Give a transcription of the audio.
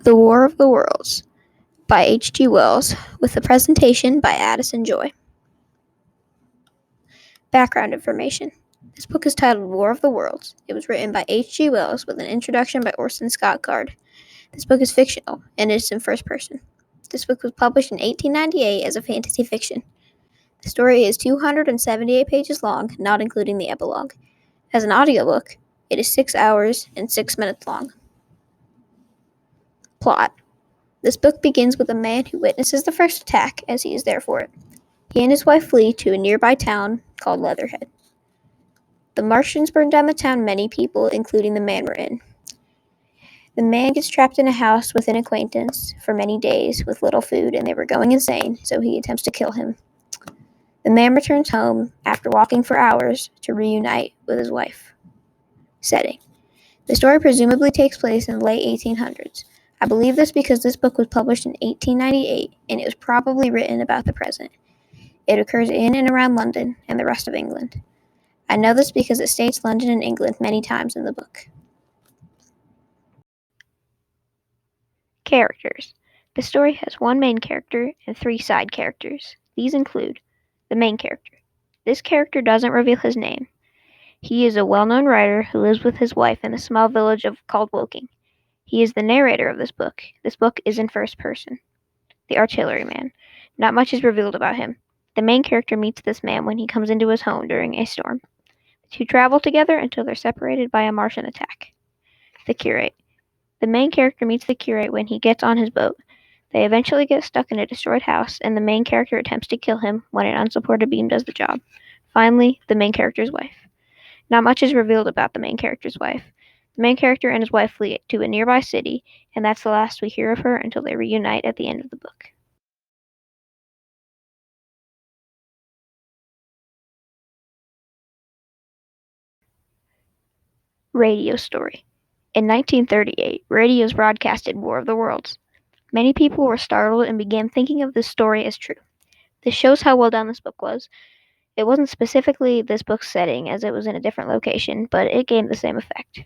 The War of the Worlds by H.G. Wells, with a presentation by Addison Joy. Background information. This book is titled War of the Worlds. It was written by H.G. Wells with an introduction by Orson Scott Card. This book is fictional, and it is in first person. This book was published in 1898 as a fantasy fiction. The story is 278 pages long, not including the epilogue. As an audiobook, it is 6 hours and 6 minutes long. Plot. This book begins with a man who witnesses the first attack, as he is there for it. He and his wife flee to a nearby town called Leatherhead. The Martians burn down the town. Many people, including the man, were in. The man gets trapped in a house with an acquaintance for many days with little food, and they were going insane, so he attempts to kill him. The man returns home after walking for hours to reunite with his wife. Setting. The story presumably takes place in the late 1800s. I believe this because this book was published in 1898, and it was probably written about the present. It occurs in and around London and the rest of England. I know this because it states London and England many times in the book. Characters. The story has one main character and 3 side characters. These include the main character. This character doesn't reveal his name. He is a well-known writer who lives with his wife in a small village called Woking. He is the narrator of this book. This book is in first person. The artilleryman. Not much is revealed about him. The main character meets this man when he comes into his home during a storm. The two travel together until they're separated by a Martian attack. The curate. The main character meets the curate when he gets on his boat. They eventually get stuck in a destroyed house, and the main character attempts to kill him when an unsupported beam does the job. Finally, the main character's wife. Not much is revealed about the main character's wife. The main character and his wife flee to a nearby city, and that's the last we hear of her until they reunite at the end of the book. Radio story. In 1938, radios broadcasted War of the Worlds. Many people were startled and began thinking of this story as true. This shows how well done this book was. It wasn't specifically this book's setting, as it was in a different location, but it gained the same effect.